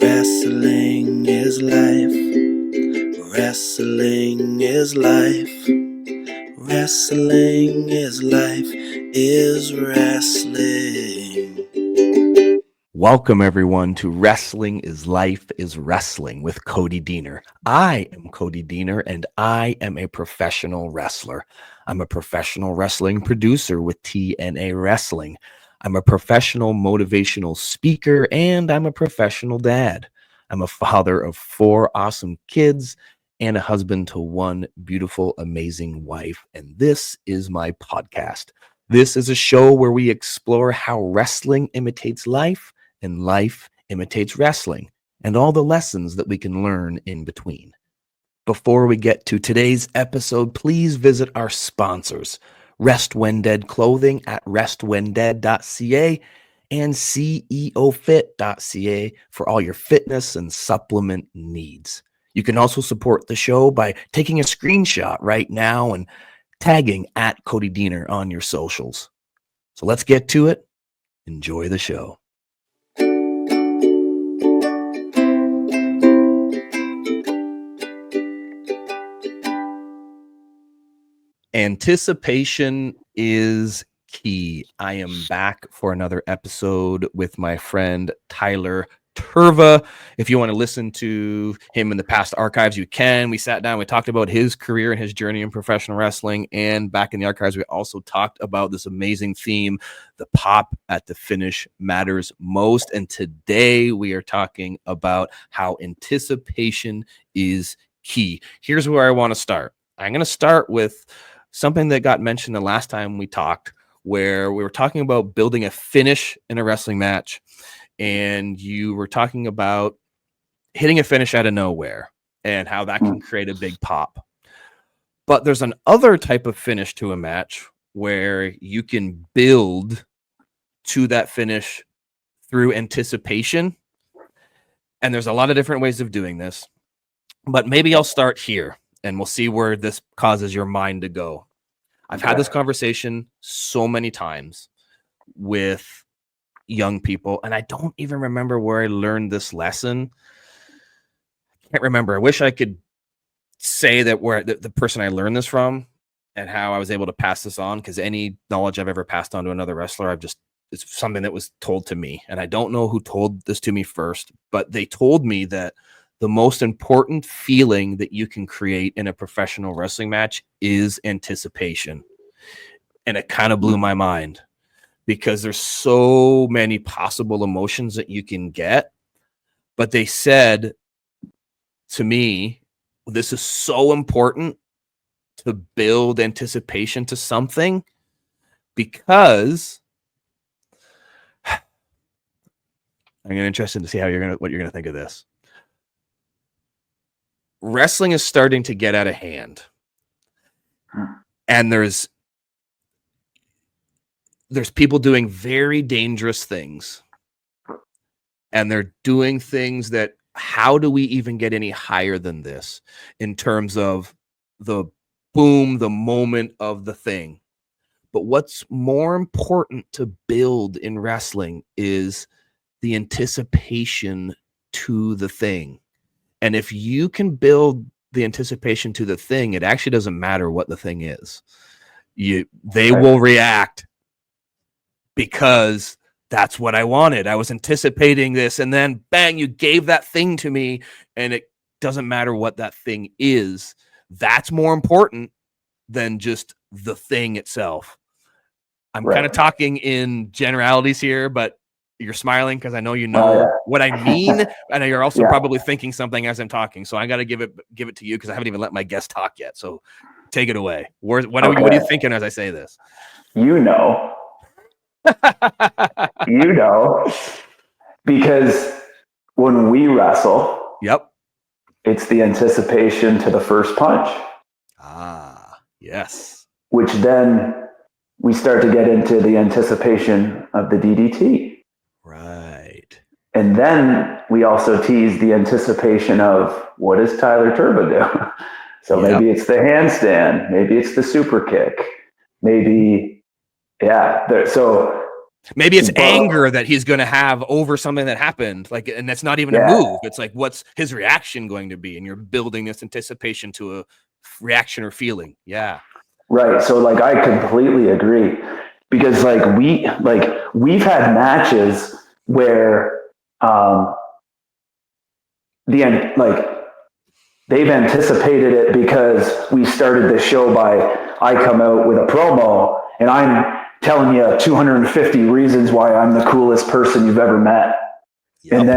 Wrestling is life. Wrestling is life. Wrestling is life is wrestling. Welcome, everyone, to Wrestling is Life is Wrestling with Cody Deaner. I am Cody Deaner, and I am a professional wrestler. I'm a professional wrestling producer with TNA Wrestling. I'm a professional motivational speaker, and I'm a professional dad. I'm a father of 4 awesome kids and a husband to 1 beautiful, amazing wife. And this is my podcast. This is a show where we explore how wrestling imitates life and life imitates wrestling, and all the lessons that we can learn in between. Before we get to today's episode, please visit our sponsors, Rest When Dead Clothing at restwhendead.ca and ceofit.ca for all your fitness and supplement needs. You can also support the show by taking a screenshot right now and tagging at Cody Deaner on your socials. So let's get to it. Enjoy the show. Anticipation is key. I am back for another episode with my friend Tyler Tirva. If you want to listen to him in the past archives, you can. We sat down, we talked about his career and his journey in professional wrestling. And back in the archives, we also talked about this amazing theme, the pop at the finish matters most. And today we are talking about how anticipation is key. Here's where I want to start. I'm going to start with something that got mentioned the last time we talked, where we were talking about building a finish in a wrestling match. And you were talking about hitting a finish out of nowhere and how that can create a big pop. But there's an other type of finish to a match where you can build to that finish through anticipation. And there's a lot of different ways of doing this. But maybe I'll start here and we'll see where this causes your mind to go. I've had this conversation so many times with young people, and I don't even remember where I learned this lesson. I can't remember. I wish I could say that where the person I learned this from and how I was able to pass this on, because any knowledge I've ever passed on to another wrestler, it's something that was told to me. And I don't know who told this to me first, but they told me that the most important feeling that you can create in a professional wrestling match is anticipation. And it kind of blew my mind because there's so many possible emotions that you can get. But they said to me, this is so important to build anticipation to something, because I'm interested to see what you're gonna think of this. Wrestling is starting to get out of hand, and there's people doing very dangerous things, and they're doing things that, how do we even get any higher than this in terms of the boom, the moment of the thing? But what's more important to build in wrestling is the anticipation to the thing. And if you can build the anticipation to the thing, it actually doesn't matter what the thing is. They will react because that's what I wanted. I was anticipating this, and then bang, you gave that thing to me, and it doesn't matter what that thing is. That's more important than just the thing itself. I'm kind of talking in generalities here, but you're smiling because I know you know what I mean, and you're also probably thinking something as I'm talking. So I got to give it to you because I haven't even let my guest talk yet. So take it away. What are you thinking as I say this? You know, because when we wrestle, it's the anticipation to the first punch. Yes. Which then we start to get into the anticipation of the DDT. Right. And then we also tease the anticipation of, what does Tyler Tirva do? So maybe it's the handstand, maybe it's the super kick, maybe, so Maybe it's anger that he's going to have over something that happened, like, and that's not even a move. It's like, what's his reaction going to be? And you're building this anticipation to a reaction or feeling. Yeah. Right. So like, I completely agree, because like we've had matches where they've anticipated it because we started the show by, I come out with a promo and I'm telling you 250 reasons why I'm the coolest person you've ever met. Yep. And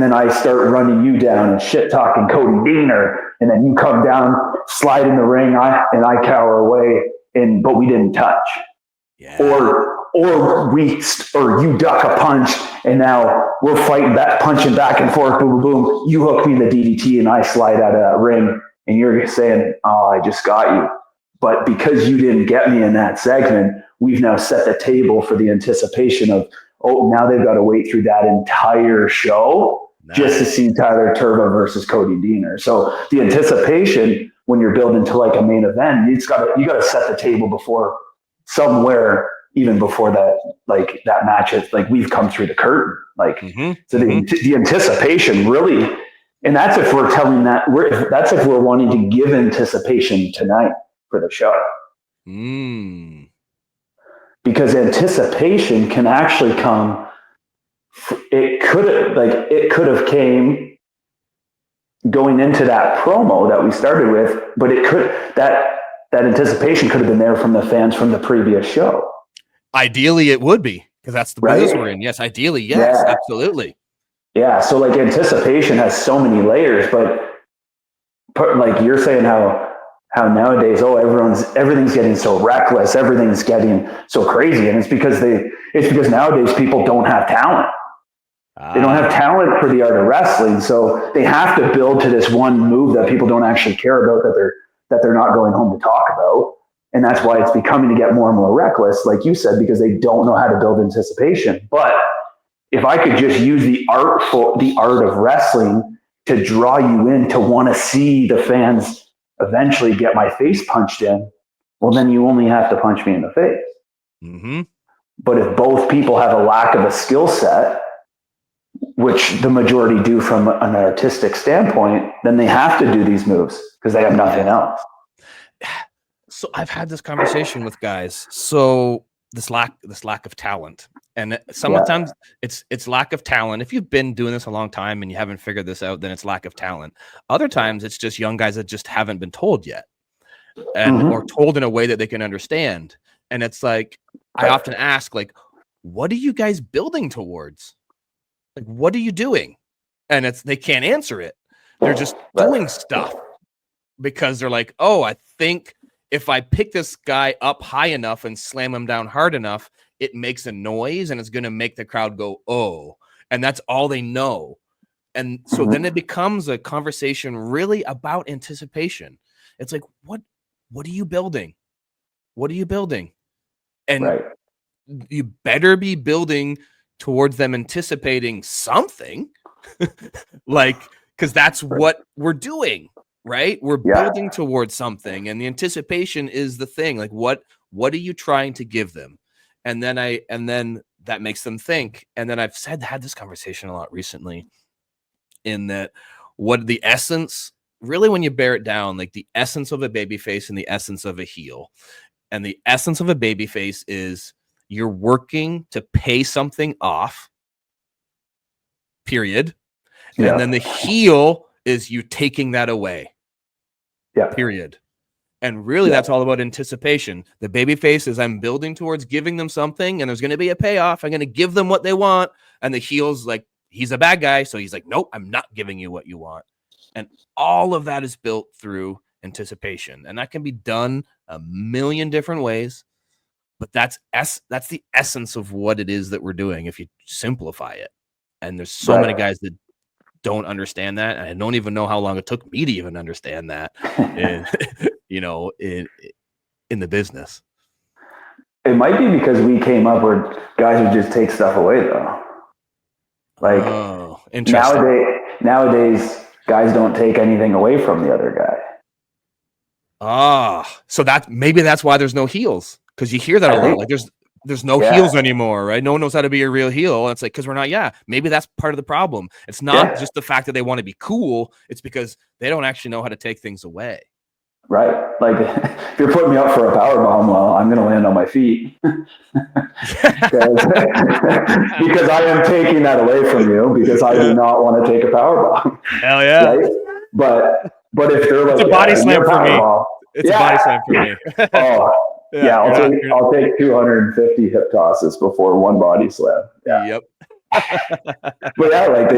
then I start running you down and shit talking Cody Deaner, and then you come down, slide in the ring, and I cower away, but we didn't touch. Yeah. Or you duck a punch, and now we're fighting back, punching back and forth, boom, boom, boom. You hook me in the DDT, and I slide out of that ring, and you're saying, "Oh, I just got you." But because you didn't get me in that segment, we've now set the table for the anticipation of, oh, now they've got to wait through that entire show just to see Tyler Tirva versus Cody Deaner. So the anticipation when you're building to like a main event, you got to set the table before somewhere, even before that match is like, we've come through the curtain. Like, so the anticipation really, and that's if we're telling that's if we're wanting to give anticipation tonight for the show. Because anticipation can actually come. It could have came going into that promo that we started with, but that anticipation could have been there from the fans from the previous show. Ideally, it would be, because that's the business we're in. Yes, ideally, yes, yeah. Absolutely. Yeah, so like anticipation has so many layers, but like you're saying how nowadays, everything's getting so reckless, everything's getting so crazy, and it's because nowadays people don't have talent. They don't have talent for the art of wrestling, so they have to build to this one move that people don't actually care about, that they're not going home to talk about, and that's why it's becoming to get more and more reckless, like you said, because they don't know how to build anticipation. But if I could just use the art of wrestling to draw you in to want to see the fans eventually get my face punched in, well, then you only have to punch me in the face. But if both people have a lack of a skill set, which the majority do from an artistic standpoint, then they have to do these moves because they have nothing else. So I've had this conversation with guys. So this lack of talent, and sometimes it's lack of talent. If you've been doing this a long time and you haven't figured this out, then it's lack of talent. Other times it's just young guys that just haven't been told yet, or told in a way that they can understand. And it's like, I often ask, like, what are you guys building towards? Like, what are you doing? And they can't answer it. They're just doing stuff because they're like, oh, I think if I pick this guy up high enough and slam him down hard enough, it makes a noise and it's going to make the crowd go, oh, and that's all they know. And so then it becomes a conversation really about anticipation. It's like, what are you building? What are you building? And you better be building towards them anticipating something, like, because that's what we're doing, right? We're building towards something, and the anticipation is the thing. Like, what are you trying to give them? And then that makes them think. And then I've had this conversation a lot recently, in that what the essence, really, when you bear it down, like the essence of a babyface and the essence of a heel. And the essence of a babyface is you're working to pay something off, period. And then the heel is you taking that away, period. And really, that's all about anticipation. The babyface is, I'm building towards giving them something, and there's going to be a payoff. I'm going to give them what they want. And the heel's like, he's a bad guy, so he's like, nope, I'm not giving you what you want. And all of that is built through anticipation, and that can be done a million different ways. But that's the essence of what it is that we're doing if you simplify it. And there's so many guys that don't understand that, and I don't even know how long it took me to even understand that. In the business. It might be because we came up where guys would just take stuff away, though. Like, nowadays, guys don't take anything away from the other guy. So maybe that's why there's no heels, because you hear that a lot. Like, there's there's no heels anymore, right? No one knows how to be a real heel. And it's like, because we're not, maybe that's part of the problem. It's not just the fact that they want to be cool. It's because they don't actually know how to take things away. Right. Like if you're putting me up for a power bomb, well, I'm going to land on my feet because I am taking that away from you because I do not want to take a power bomb. Hell yeah. Right. But if they're like, it's a body slam for me. Bomb, it's a body slam for me. I'll take 250 hip tosses before one body slam. Yeah. Yep. But like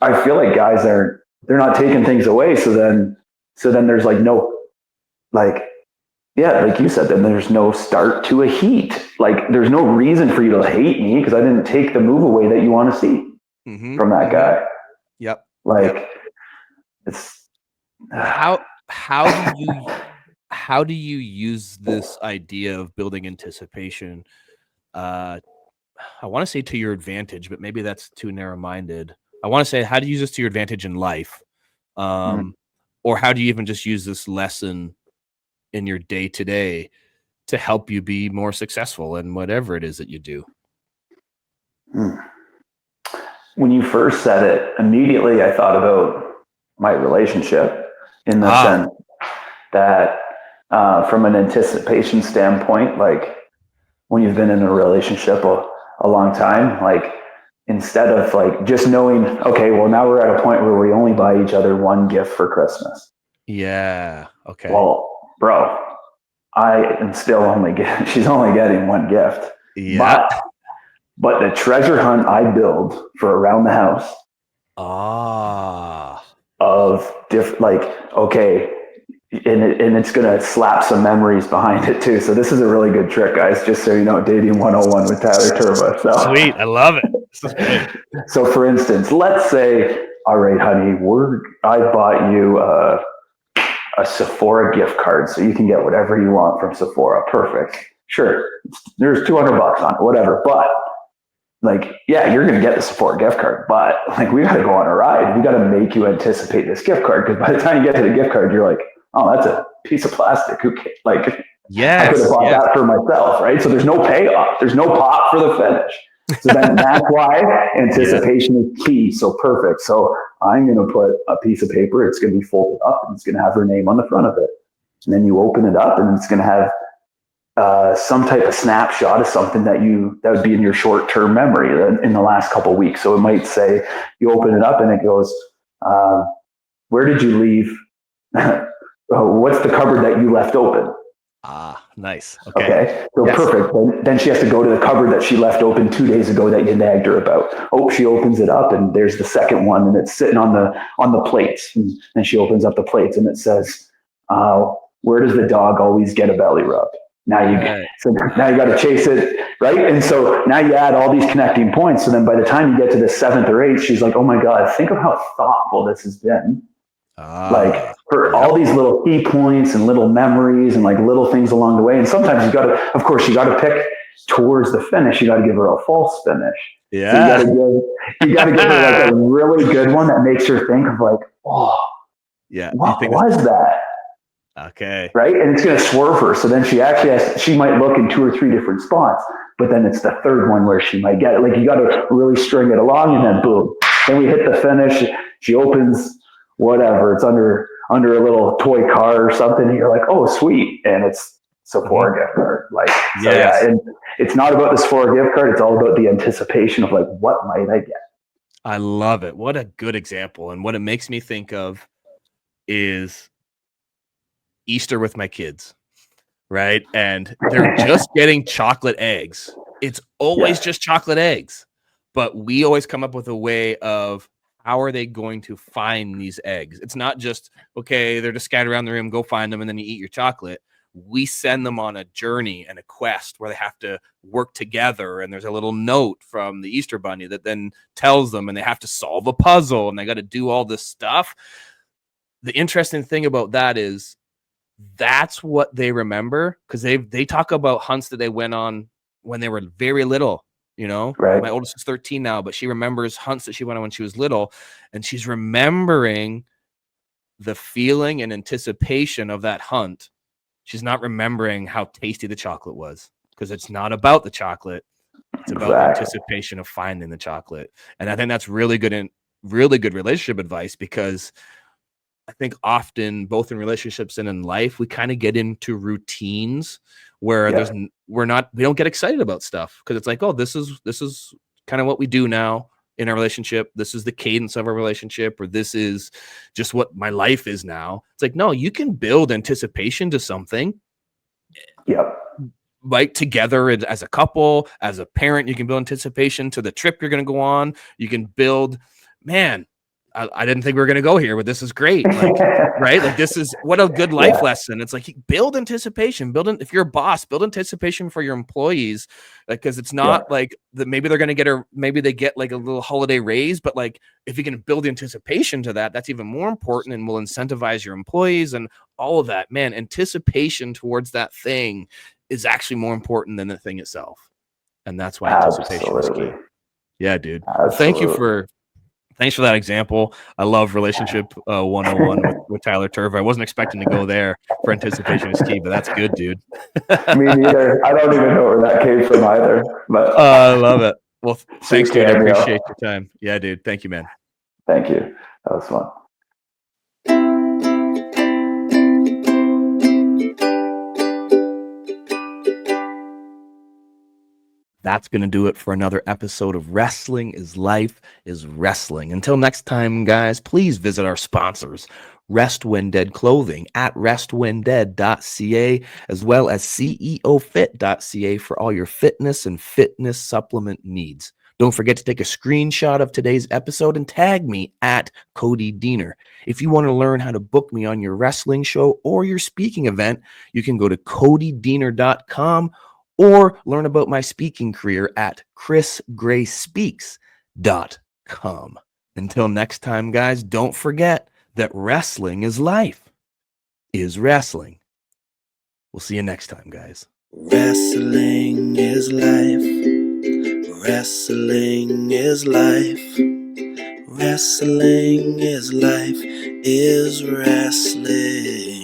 I feel like guys they're not taking things away. So then there's like no, like you said, then there's no start to a heat. Like there's no reason for you to hate me because I didn't take the move away that you want to see from that guy. Yep. Like it's how do you use this idea of building anticipation? I want to say to your advantage, but maybe that's too narrow-minded. I want to say, how do you use this to your advantage in life? Or how do you even just use this lesson in your day-to-day to help you be more successful in whatever it is that you do? When you first said it, immediately I thought about my relationship in the sense that from an anticipation standpoint, like when you've been in a relationship a long time, like instead of like just knowing, okay, well now we're at a point where we only buy each other one gift for Christmas. Yeah. Okay. Well, bro, I am still she's only getting one gift. Yeah. But the treasure hunt I build for around the house of different, like, okay, and it's going to slap some memories behind it too. So this is a really good trick, guys, just so you know, dating 101 with Tyler Tirva. So sweet. I love it. This is great. So for instance, let's say, all right, honey, I bought you a Sephora gift card so you can get whatever you want from Sephora. Perfect. Sure. There's $200 on it, whatever. But like, yeah, you're going to get the Sephora gift card, but like, we got to go on a ride. We got to make you anticipate this gift card. Because by the time you get to the gift card, you're like, oh, that's a piece of plastic. Who cares? Like, I could have bought that for myself, right? So there's no payoff. There's no pop for the finish. So then that's why anticipation is key. So perfect. So I'm going to put a piece of paper. It's going to be folded up and it's going to have her name on the front of it. And then you open it up and it's going to have some type of snapshot of something that would be in your short-term memory in the last couple of weeks. So it might say you open it up and it goes, where did you leave? What's the cupboard that you left open? Nice. Okay. So perfect. Then she has to go to the cupboard that she left open 2 days ago that you nagged her about. Oh, she opens it up and there's the second one and it's sitting on the plates. And she opens up the plates and it says, where does the dog always get a belly rub? Now you got to chase it, right? And so now you add all these connecting points. So then by the time you get to the 7th or 8th, she's like, oh my God, think of how thoughtful this has been. Like for all these little key points and little memories and like little things along the way. And sometimes you got to pick towards the finish. You got to give her a false finish. Yeah. So you got to give her like a really good one that makes her think of like, oh, yeah, what was that? Okay. Right. And it's going to swerve her. So then she might look in 2 or 3 different spots, but then it's the third one where she might get it. Like you got to really string it along and then boom. Then we hit the finish. She opens whatever. It's under a little toy car or something. And you're like, oh, sweet. And it's Sephora gift card. Like, so yeah. And it's not about the Sephora gift card. It's all about the anticipation of like, what might I get? I love it. What a good example. And what it makes me think of is Easter with my kids, right? And they're just getting chocolate eggs. It's always just chocolate eggs, but we always come up with a way of how are they going to find these eggs? It's not just, okay, they're just scattered around the room, go find them, and then you eat your chocolate. We send them on a journey and a quest where they have to work together. And there's a little note from the Easter Bunny that then tells them, and they have to solve a puzzle and they got to do all this stuff. The interesting thing about that is that's what they remember, because they talk about hunts that they went on when they were very little. You know, right. My oldest is 13 now, but she remembers hunts that she went on when she was little, and she's remembering the feeling and anticipation of that hunt. She's not remembering how tasty the chocolate was, because it's not about the chocolate. It's about the anticipation of finding the chocolate. And I think that's really good relationship advice, because I think often, both in relationships and in life, we kind of get into routines where we don't get excited about stuff, because it's like, oh, this is kind of what we do now in our relationship. This is the cadence of our relationship, or this is just what my life is now. It's like, no, you can build anticipation to something. Yep. Like together as a couple, as a parent, you can build anticipation to the trip you're going to go on. You can build, man, I didn't think we were going to go here, but this is great. Like, right? Like, this is what a good life lesson. It's like, build anticipation, if you're a boss, build anticipation for your employees. Like, cause it's not like that. Maybe they're going to maybe they get like a little holiday raise, but like, if you can build anticipation to that, that's even more important and will incentivize your employees and all of that, man. Anticipation towards that thing is actually more important than the thing itself. And that's why anticipation is key. Yeah, dude. Well, thanks for that example. I love relationship 101 with Tyler Tirva. I wasn't expecting to go there for anticipation is key, but that's good, dude. Me neither. I don't even know where that came from either. But I love it. Well, thanks, dude. I appreciate your time. Yeah, dude. Thank you, man. Thank you. That was fun. That's going to do it for another episode of Wrestling is Life is Wrestling. Until next time, guys, please visit our sponsors, Rest When Dead Clothing at restwhendead.ca, as well as ceofit.ca for all your fitness and fitness supplement needs. Don't forget to take a screenshot of today's episode and tag me at Cody Deaner. If you want to learn how to book me on your wrestling show or your speaking event, you can go to codydeaner.com or learn about my speaking career at chrisgrayspeaks.com. Until next time, guys, don't forget that wrestling is life, is wrestling. We'll see you next time, guys. Wrestling is life. Wrestling is life. Wrestling is life, is wrestling.